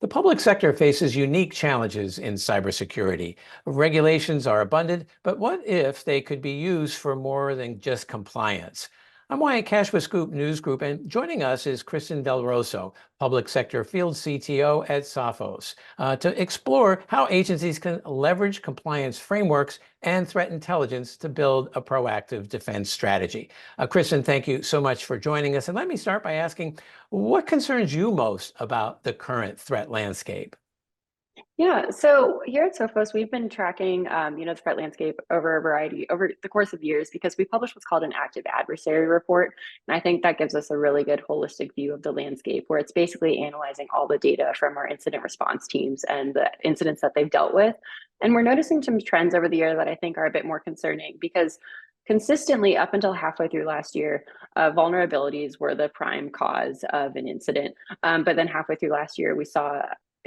The public sector faces unique challenges in cybersecurity. Regulations are abundant, but what if they could be used for more than just compliance? I'm Wyatt Cash with Scoop News Group, and joining us is Kristen Del Rosso, Public Sector Field CTO at Sophos, to explore how agencies can leverage compliance frameworks and threat intelligence to build a proactive defense strategy. Kristen, thank you so much for joining us. And let me start by asking, what concerns you most about the current threat landscape? Yeah, so here at Sophos, we've been tracking, the threat landscape over the course of years because we publish what's called an active adversary report. And I think that gives us a really good holistic view of the landscape where it's basically analyzing all the data from our incident response teams and the incidents that they've dealt with. And we're noticing some trends over the year that I think are a bit more concerning because consistently up until halfway through last year, vulnerabilities were the prime cause of an incident. But then halfway through last year, we saw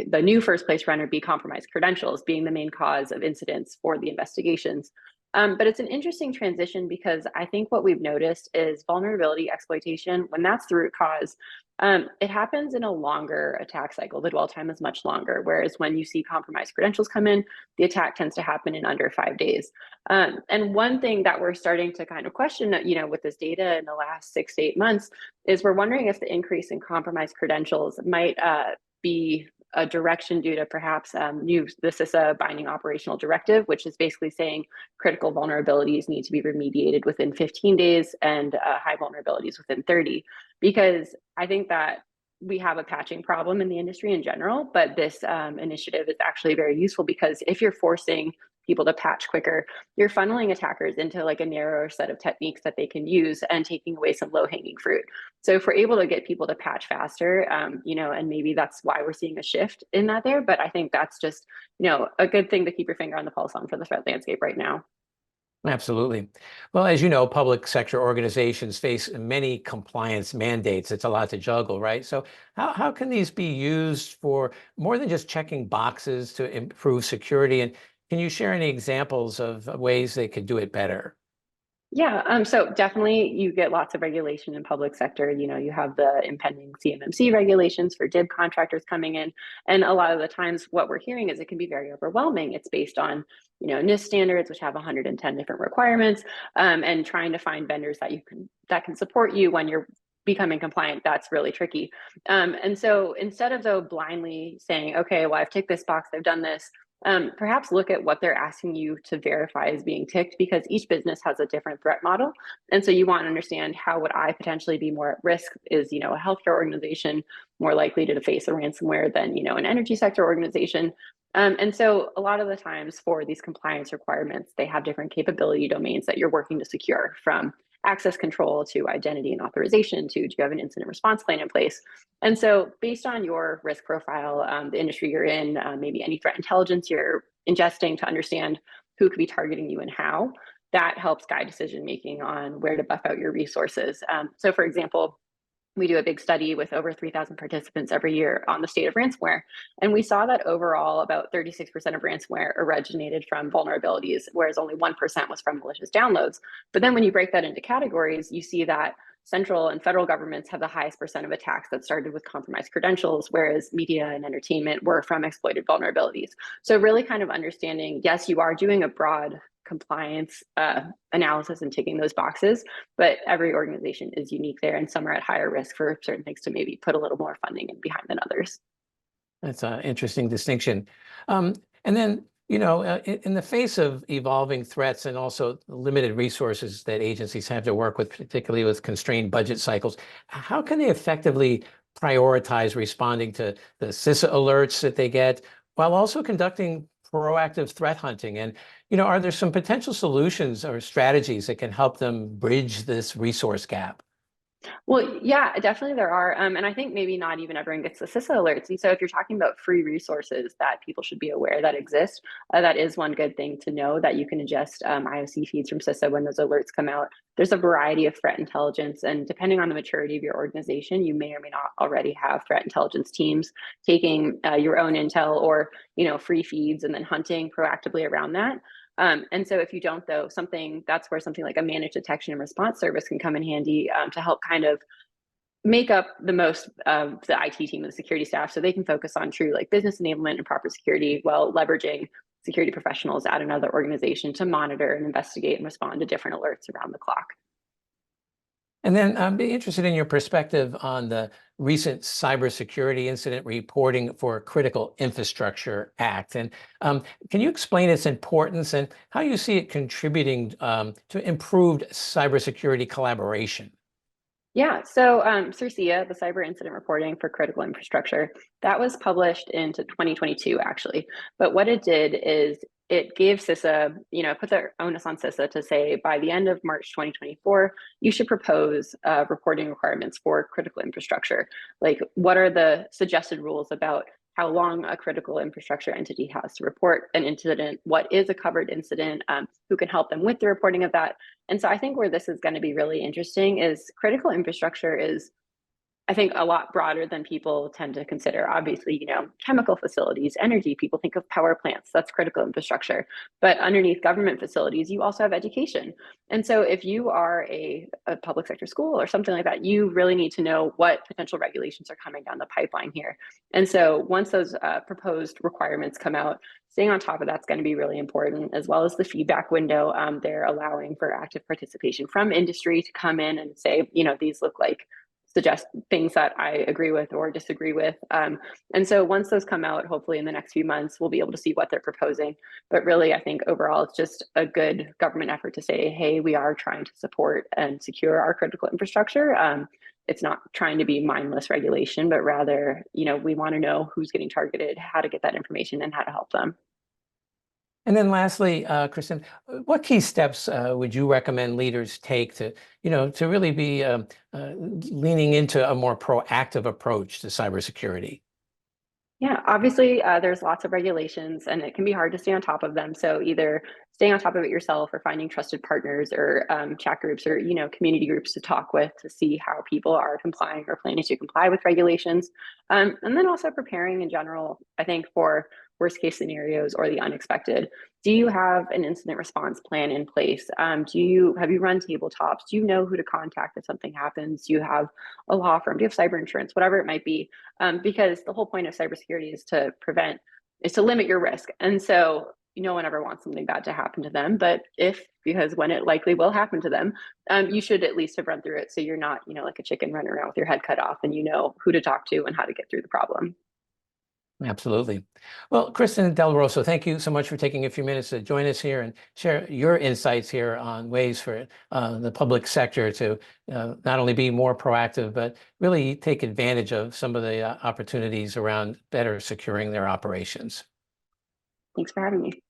the new first place runner be compromised credentials being the main cause of incidents for the investigations. But it's an interesting transition because I think what we've noticed is vulnerability exploitation, when that's the root cause, it happens in a longer attack cycle. The dwell time is much longer, whereas when you see compromised credentials come in, the attack tends to happen in under 5 days. And one thing that we're starting to kind of question, with this data in the last 6 to 8 months, is we're wondering if the increase in compromised credentials might be a direction due to perhaps the CISA binding operational directive, which is basically saying critical vulnerabilities need to be remediated within 15 days and high vulnerabilities within 30. Because I think that we have a patching problem in the industry in general, but this initiative is actually very useful because if you're forcing people to patch quicker, you're funneling attackers into like a narrower set of techniques that they can use and taking away some low-hanging fruit. So if we're able to get people to patch faster, and maybe that's why we're seeing a shift in that there, but I think that's just, a good thing to keep your finger on the pulse on for the threat landscape right now. Absolutely. Well, as you know, public sector organizations face many compliance mandates. It's a lot to juggle, right? So how can these be used for more than just checking boxes to improve security? And can you share any examples of ways they could do it better? Yeah, so definitely you get lots of regulation in public sector. You have the impending CMMC regulations for DIB contractors coming in. And a lot of the times what we're hearing is it can be very overwhelming. It's based on, NIST standards, which have 110 different requirements, and trying to find vendors that can support you when you're becoming compliant, that's really tricky. And so instead of though blindly saying, okay, well, I've ticked this box, I've done this, perhaps look at what they're asking you to verify is being ticked because each business has a different threat model. And so you want to understand how would I potentially be more at risk? Is, a healthcare organization more likely to face a ransomware than, an energy sector organization? And so a lot of the times for these compliance requirements, they have different capability domains that you're working to secure, from access control to identity and authorization to do you have an incident response plan in place? And so based on your risk profile, the industry you're in, maybe any threat intelligence you're ingesting to understand who could be targeting you and how, that helps guide decision making on where to buff out your resources. So for example, we do a big study with over 3,000 participants every year on the state of ransomware. And we saw that overall, about 36% of ransomware originated from vulnerabilities, whereas only 1% was from malicious downloads. But then when you break that into categories, you see that central and federal governments have the highest percent of attacks that started with compromised credentials, whereas media and entertainment were from exploited vulnerabilities. So really kind of understanding, yes, you are doing a broad compliance analysis and ticking those boxes, but every organization is unique there, and some are at higher risk for certain things to maybe put a little more funding in behind than others. That's an interesting distinction. And then, in the face of evolving threats and also limited resources that agencies have to work with, particularly with constrained budget cycles, how can they effectively prioritize responding to the CISA alerts that they get while also conducting proactive threat hunting? And, are there some potential solutions or strategies that can help them bridge this resource gap? Well, yeah, definitely there are. And I think maybe not even everyone gets the CISA alerts. And so if you're talking about free resources that people should be aware that exist, that is one good thing to know, that you can ingest IOC feeds from CISA when those alerts come out. There's a variety of threat intelligence, and depending on the maturity of your organization, you may or may not already have threat intelligence teams taking your own intel or, free feeds and then hunting proactively around that. And so if you don't, though, that's where something like a managed detection and response service can come in handy to help kind of make up the most of the IT team and the security staff so they can focus on true like business enablement and proper security while leveraging security professionals at another organization to monitor and investigate and respond to different alerts around the clock. And then I'd be interested in your perspective on the recent cybersecurity incident reporting for Critical Infrastructure Act. And can you explain its importance and how you see it contributing to improved cybersecurity collaboration? Yeah, so CIRCIA, the cyber incident reporting for critical infrastructure, that was published into 2022 actually. But what it did is it gave CISA, put the onus on CISA to say by the end of March 2024, you should propose reporting requirements for critical infrastructure. Like, what are the suggested rules about how long a critical infrastructure entity has to report an incident, what is a covered incident, who can help them with the reporting of that. And so I think where this is going to be really interesting is critical infrastructure is, I think, a lot broader than people tend to consider. Obviously, chemical facilities, energy, people think of power plants, that's critical infrastructure. But underneath government facilities, you also have education. And so if you are a public sector school or something like that, you really need to know what potential regulations are coming down the pipeline here. And so once those proposed requirements come out, staying on top of that's going to be really important, as well as the feedback window. They're allowing for active participation from industry to come in and say, these look like, suggest things that I agree with or disagree with. And so once those come out, hopefully in the next few months, we'll be able to see what they're proposing. But really, I think overall, it's just a good government effort to say, hey, we are trying to support and secure our critical infrastructure. It's not trying to be mindless regulation, but rather, we want to know who's getting targeted, how to get that information, and how to help them. And then lastly, Kristen, what key steps would you recommend leaders take to, to really be leaning into a more proactive approach to cybersecurity? Yeah, obviously, there's lots of regulations and it can be hard to stay on top of them. So either staying on top of it yourself or finding trusted partners or chat groups or, community groups to talk with to see how people are complying or planning to comply with regulations. And then also preparing in general, I think, for worst case scenarios or the unexpected. Do you have an incident response plan in place? Have you run tabletops? Do you know who to contact if something happens? Do you have a law firm? Do you have cyber insurance? Whatever it might be. Because the whole point of cybersecurity is to limit your risk. And so no one ever wants something bad to happen to them. But because when it likely will happen to them, you should at least have run through it. So you're not, like a chicken running around with your head cut off and you know who to talk to and how to get through the problem. Absolutely. Well, Kristin Del Rosso, thank you so much for taking a few minutes to join us here and share your insights here on ways for the public sector to not only be more proactive, but really take advantage of some of the opportunities around better securing their operations. Thanks for having me.